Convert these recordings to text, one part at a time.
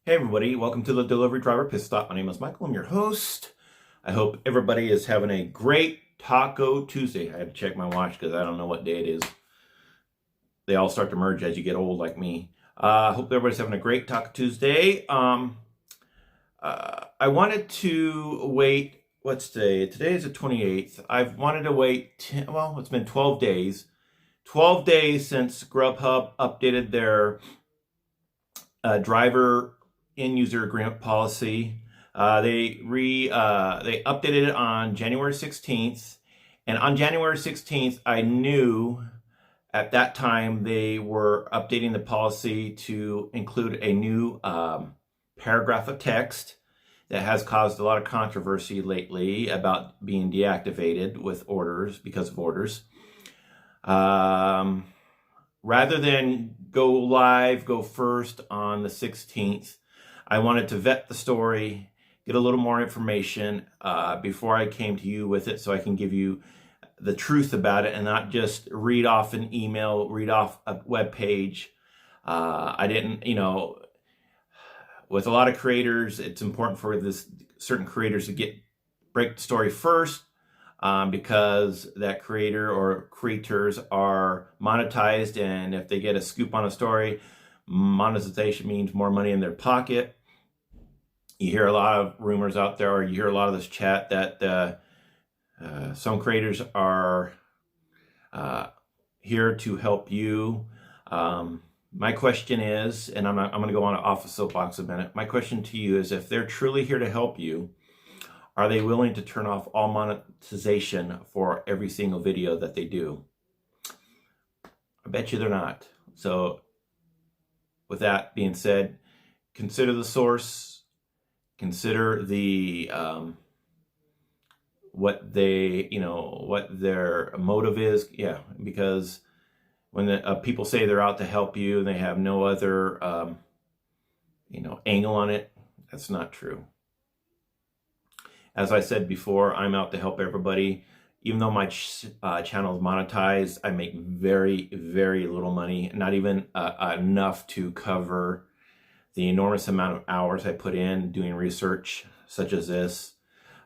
Hey everybody, welcome to the Delivery Driver Pit Stop. My name is Michael, I'm your host. I hope everybody is having a great Taco Tuesday. I had to check my watch because I don't know what day it is. They all start to merge as you get old like me. I hope everybody's having a great Taco Tuesday. I wanted to wait, what's today? Today is the 28th. I've wanted to wait, it's been 12 days. 12 days since GrubHub updated their driver end user agreement policy. They updated it on January 16th, and on January 16th, I knew at that time they were updating the policy to include a new paragraph of text that has caused a lot of controversy lately about being deactivated with orders because of orders. Rather than go first on the 16th, I wanted to vet the story, get a little more information before I came to you with it so I can give you the truth about it and not just read off an email, read off a web page. I didn't, with a lot of creators, it's important for certain creators to break the story first. Because that creator or creators are monetized, and if they get a scoop on a story, monetization means more money in their pocket. You hear a lot of rumors out there, or you hear a lot of this chat that some creators are here to help you. My question is, and I'm going to go on off the soapbox a minute. My question to you is, if they're truly here to help you, are they willing to turn off all monetization for every single video that they do? I bet you they're not. So with that being said, consider the source, consider the what their motive is. Yeah, because when the people say they're out to help you and they have no other angle on it, that's not true. As I said before, I'm out to help everybody. Even though my channel is monetized, I make very, very little money, not even enough to cover the enormous amount of hours I put in doing research such as this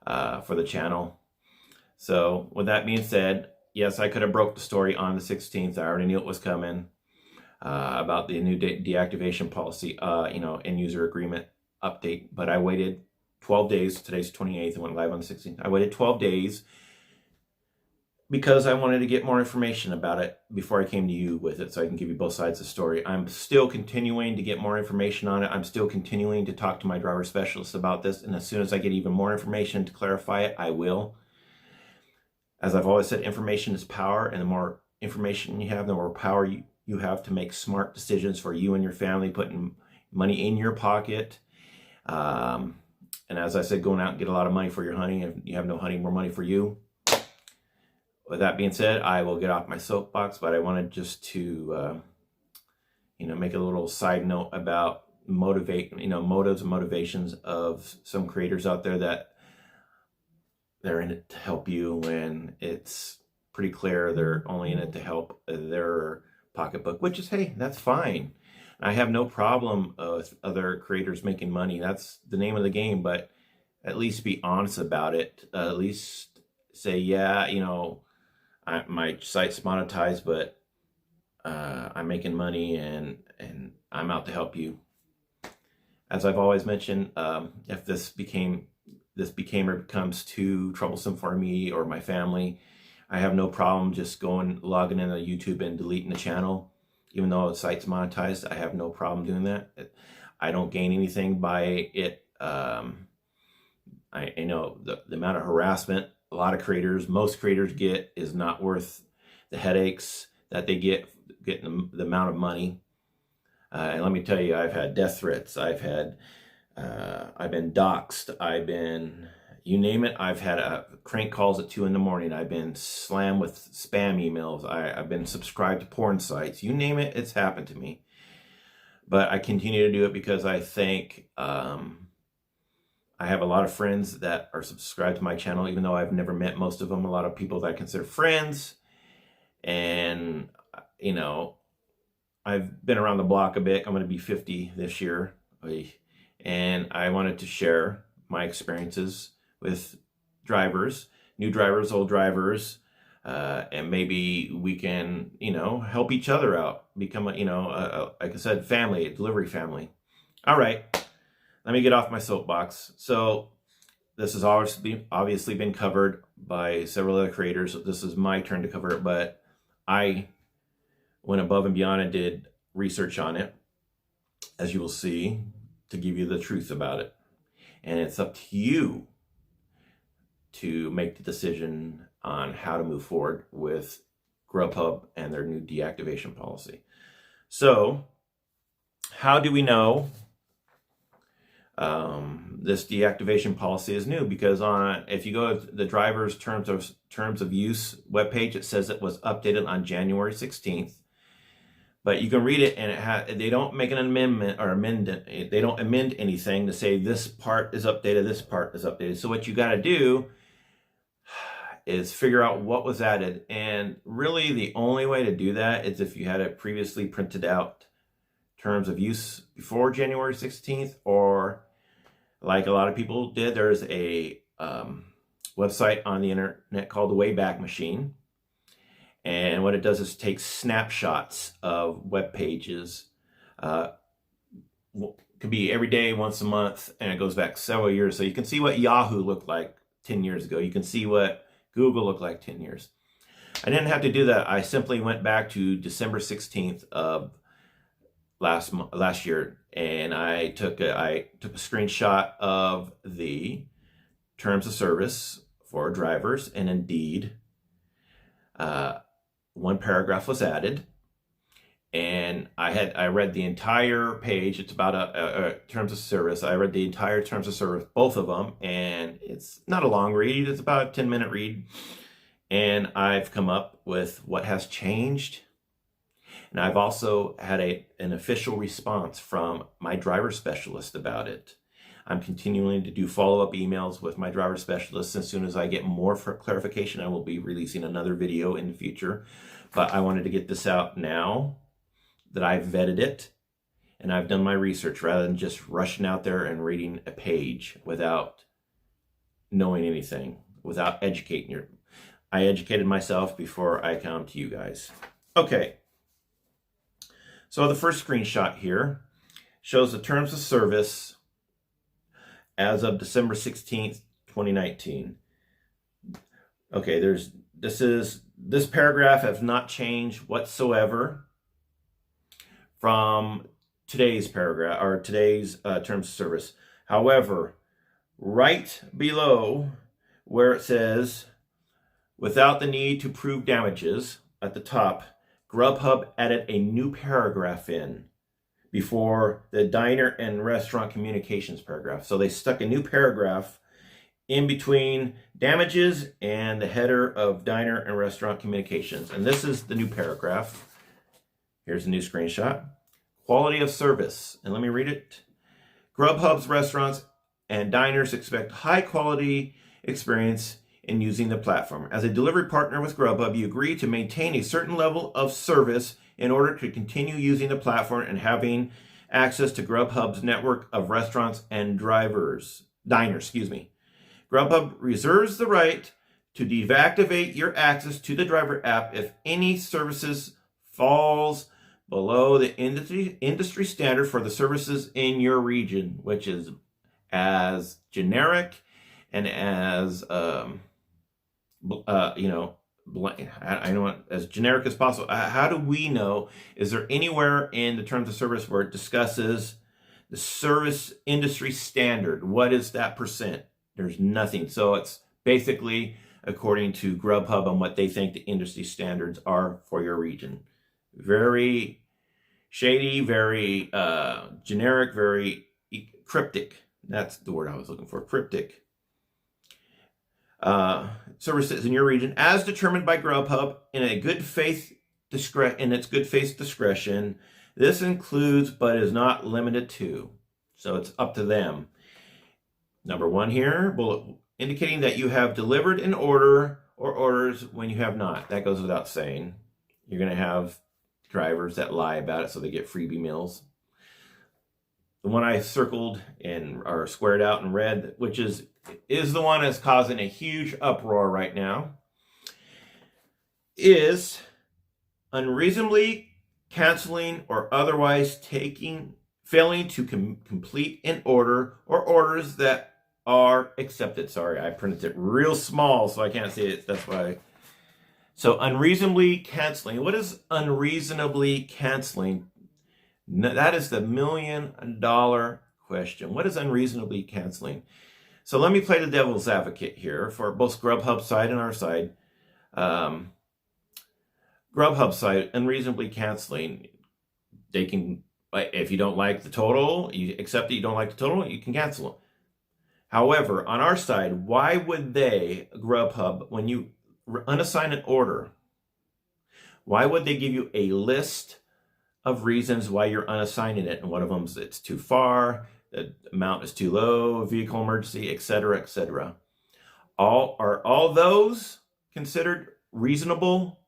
for the channel. So with that being said, yes, I could have broke the story on the 16th. I already knew it was coming about the new deactivation policy, end user agreement update, but I waited 12 days. Today's 28th and went live on the 16th. I waited 12 days because I wanted to get more information about it before I came to you with it so I can give you both sides of the story. I'm still continuing to get more information on it. I'm still continuing to talk to my driver specialist about this, and as soon as I get even more information to clarify it, I will. As I've always said, information is power, and the more information you have, the more power you have to make smart decisions for you and your family, putting money in your pocket. And as I said, going out and get a lot of money for your honey. If you have no honey, more money for you. With that being said, I will get off my soapbox, but I wanted just to, make a little side note about motives and motivations of some creators out there that they're in it to help you when it's pretty clear they're only in it to help their pocketbook, which is, hey, that's fine. I have no problem with other creators making money. That's the name of the game, but at least be honest about it. At least say, yeah, my site's monetized, but I'm making money and I'm out to help you. As I've always mentioned, if this became or becomes too troublesome for me or my family, I have no problem just logging into YouTube and deleting the channel. Even though the site's monetized, I have no problem doing that. I don't gain anything by it. I know the amount of harassment most creators get is not worth the headaches that they get getting the amount of money. And let me tell you, I've had death threats. I've been doxxed. You name it. I've had crank calls at 2 a.m. I've been slammed with spam emails. I've been subscribed to porn sites. You name it, it's happened to me. But I continue to do it because I think I have a lot of friends that are subscribed to my channel, even though I've never met most of them. A lot of people that I consider friends. And, I've been around the block a bit. I'm going to be 50 this year. and I wanted to share my experiences with drivers, new drivers, old drivers, and maybe we can, help each other out, become like I said, family, a delivery family. All right, let me get off my soapbox. So this has obviously been covered by several other creators. This is my turn to cover it, but I went above and beyond and did research on it, as you will see, to give you the truth about it. And it's up to you to make the decision on how to move forward with GrubHub and their new deactivation policy. So, how do we know this deactivation policy is new? Because if you go to the driver's terms of use webpage, it says it was updated on January 16th. But you can read it, and they don't make an amendment or amend it. They don't amend anything to say this part is updated, this part is updated. So what you got to do is figure out what was added. And really the only way to do that is if you had it previously printed out terms of use before January 16th, or like a lot of people did, there's a website on the internet called the Wayback Machine. And what it does is take snapshots of web pages. Could be every day, once a month, and it goes back several years. So you can see what Yahoo looked like 10 years ago. You can see what Google looked like 10 years. I didn't have to do that. I simply went back to December 16th of last year, and I took a screenshot of the terms of service for drivers, and indeed, one paragraph was added, and I read the entire page. It's about a terms of service. I read the entire terms of service, both of them, and it's not a long read. It's about a 10-minute read, and I've come up with what has changed. And I've also had an official response from my driver specialist about it. I'm continuing to do follow-up emails with my driver specialist. As soon as I get more clarification, I will be releasing another video in the future. But I wanted to get this out now that I've vetted it and I've done my research, rather than just rushing out there and reading a page without knowing anything, without educating you. I educated myself before I come to you guys. Okay. So the first screenshot here shows the terms of service as of December 16th, 2019. Okay, this paragraph has not changed whatsoever from today's paragraph or today's terms of service. However, right below where it says without the need to prove damages at the top, GrubHub added a new paragraph in before the diner and restaurant communications paragraph. So they stuck a new paragraph in between damages and the header of diner and restaurant communications. And this is the new paragraph. Here's a new screenshot. Quality of service. And let me read it. GrubHub's restaurants and diners expect high quality experience in using the platform. As a delivery partner with GrubHub, you agree to maintain a certain level of service in order to continue using the platform and having access to GrubHub's network of restaurants and diners. GrubHub reserves the right to deactivate your access to the driver app if any services falls below the industry standard for the services in your region, which is as generic and as I know as generic as possible. How do we know? Is there anywhere in the terms of service where it discusses the service industry standard? What is that percent? There's nothing. So it's basically according to GrubHub on what they think the industry standards are for your region. Very shady, very generic, very cryptic. That's the word I was looking for, cryptic. Services in your region as determined by GrubHub in its good faith discretion. This includes but is not limited to. So it's up to them. Number one here, bullet indicating that you have delivered an order or orders when you have not. That goes without saying. You're going to have drivers that lie about it so they get freebie meals. the one I circled and or squared out in red, which is the one that's causing a huge uproar right now, is unreasonably canceling or otherwise failing to complete an order or orders that are accepted. Sorry, I printed it real small so I can't see it. That's why. So unreasonably canceling. What is unreasonably canceling? That is the $1 million question. What is unreasonably canceling? So let me play the devil's advocate here for both GrubHub's side and our side. GrubHub's side, unreasonably canceling. They can, if you don't like the total, you accept that you don't like the total, you can cancel them. However, on our side, why would they, GrubHub, when you unassign an order, why would they give you a list of reasons why you're unassigning it? And one of them is it's too far, the amount is too low, vehicle emergency, etc., etc. Are all those considered reasonable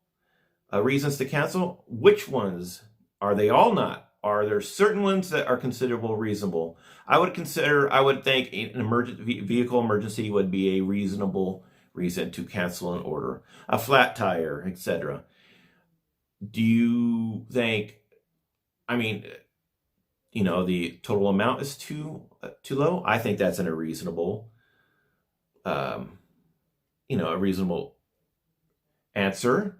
reasons to cancel? Which ones are they all not? Are there certain ones that are considerable reasonable? I would think an vehicle emergency would be a reasonable reason to cancel an order. A flat tire, etc. Do you think, the total amount is too low? I think that's a reasonable answer.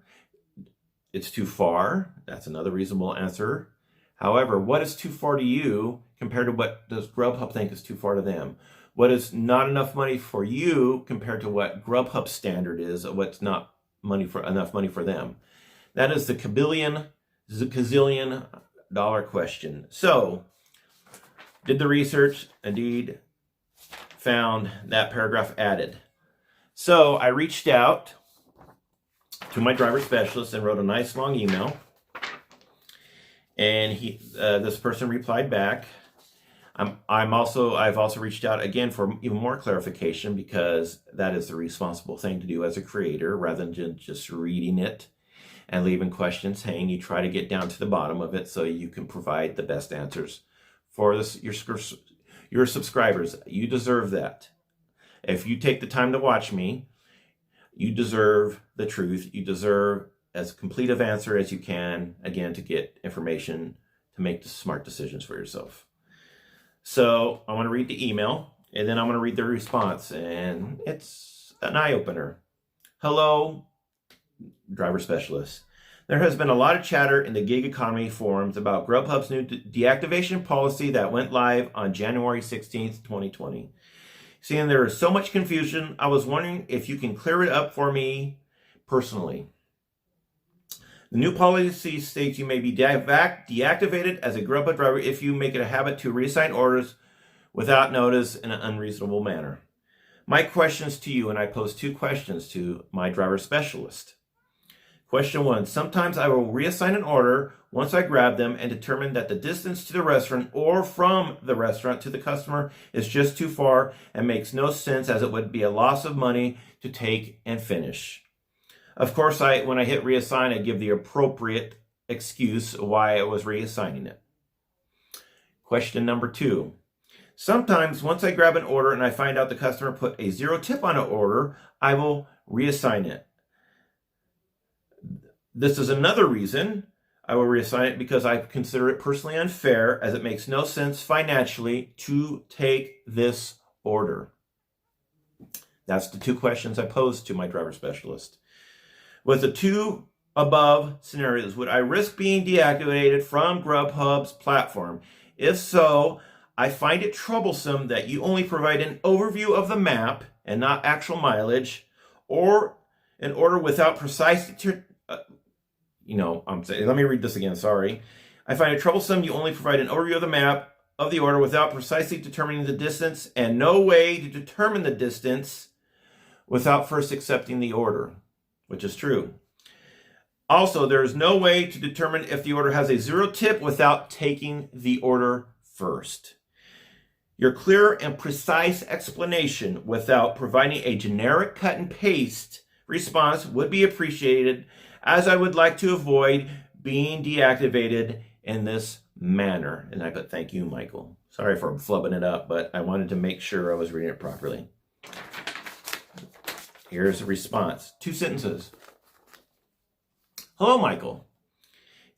It's too far. That's another reasonable answer. However, what is too far to you compared to what does GrubHub think is too far to them? What is not enough money for you compared to what GrubHub's standard is of what's not enough money for them? That is the gazillion dollar question. So, did the research, indeed found that paragraph added. So I reached out to my driver specialist and wrote a nice long email. And this person replied back. I've also reached out again for even more clarification, because that is the responsible thing to do as a creator, rather than just reading it and leaving questions hanging. You try to get down to the bottom of it so you can provide the best answers for your subscribers. You deserve that. If you take the time to watch me, you deserve the truth. You deserve as complete of answer as you can, again, to get information to make smart decisions for yourself. So I want to read the email, and then I'm going to read the response, and it's an eye-opener. Hello, driver specialist. There has been a lot of chatter in the gig economy forums about GrubHub's new deactivation policy that went live on January 16th, 2020. Seeing there is so much confusion, I was wondering if you can clear it up for me personally. The new policy states you may be deactivated as a GrubHub driver if you make it a habit to reassign orders without notice in an unreasonable manner. My questions to you, and I pose two questions to my driver specialist. Question 1, sometimes I will reassign an order once I grab them and determine that the distance to the restaurant or from the restaurant to the customer is just too far and makes no sense, as it would be a loss of money to take and finish. Of course, when I hit reassign, I give the appropriate excuse why I was reassigning it. Question number 2. Sometimes once I grab an order and I find out the customer put a 0 tip on an order, I will reassign it. This is another reason I will reassign it, because I consider it personally unfair, as it makes no sense financially to take this order. That's the two questions I posed to my driver specialist. With the two above scenarios, would I risk being deactivated from GrubHub's platform? If so, I find it troublesome that you only provide an overview of the map and not actual mileage, or an order without precise let me read this again, sorry. I find it troublesome you only provide an overview of the map of the order without precisely determining the distance, and no way to determine the distance without first accepting the order, which is true. Also, there is no way to determine if the order has a 0 tip without taking the order first. Your clear and precise explanation without providing a generic cut and paste response would be appreciated, as I would like to avoid being deactivated in this manner. And I put, thank you, Michael. Sorry for flubbing it up, but I wanted to make sure I was reading it properly. Here's the response. 2 sentences. Hello, Michael.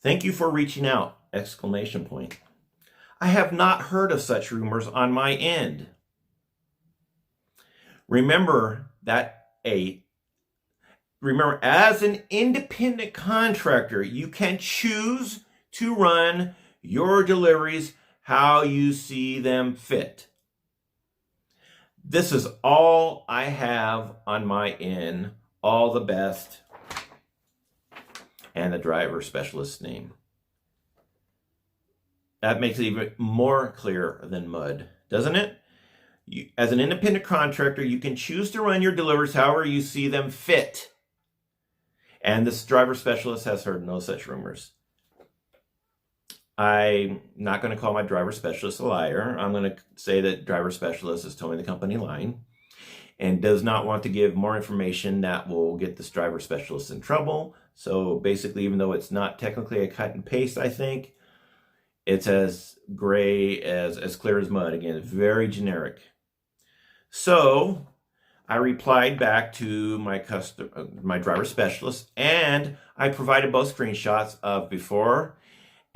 Thank you for reaching out! Exclamation point. I have not heard of such rumors on my end. Remember, as an independent contractor, you can choose to run your deliveries how you see them fit. This is all I have on my end. All the best. And the driver specialist's name. That makes it even more clear than mud, doesn't it? As an independent contractor, you can choose to run your deliveries however you see them fit. And this driver specialist has heard no such rumors. I'm not going to call my driver specialist a liar. I'm going to say that driver specialist is towing the company line and does not want to give more information that will get this driver specialist in trouble. So basically, even though it's not technically a cut and paste, I think, it's as gray, as clear as mud. Again, very generic. So I replied back to my driver specialist, and I provided both screenshots of before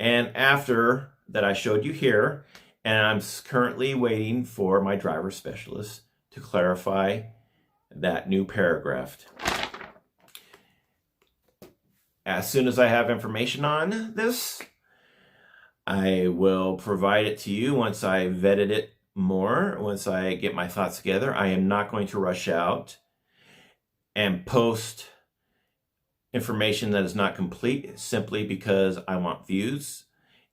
and after that I showed you here. And I'm currently waiting for my driver specialist to clarify that new paragraph. As soon as I have information on this, I will provide it to you once I vetted it more, once I get my thoughts together. I am not going to rush out and post information that is not complete simply because I want views.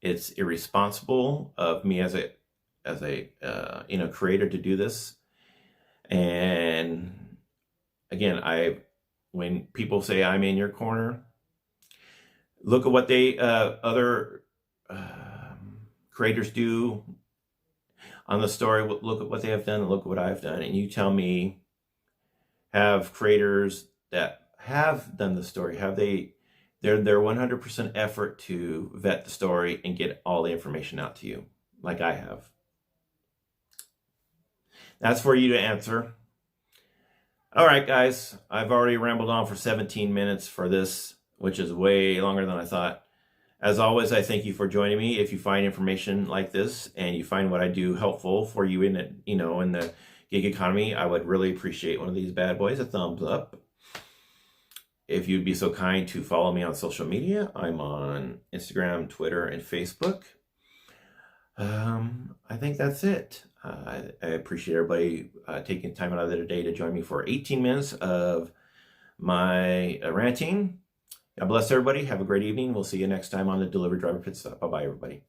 It's irresponsible of me as a creator to do this. And again, when people say I'm in your corner, look at what other creators do on the story. Look at what they have done and look at what I've done. And you tell me, have creators that have done the story, have their 100% effort to vet the story and get all the information out to you like I have? That's for you to answer. All right, guys, I've already rambled on for 17 minutes for this, which is way longer than I thought. As always, I thank you for joining me. If you find information like this and you find what I do helpful for you in the gig economy, I would really appreciate one of these bad boys, a thumbs up. If you'd be so kind to follow me on social media, I'm on Instagram, Twitter, and Facebook. I think that's it. I appreciate everybody taking time out of their day to join me for 18 minutes of my ranting. God bless everybody. Have a great evening. We'll see you next time on the Delivery Driver Pit Stop. Bye-bye, everybody.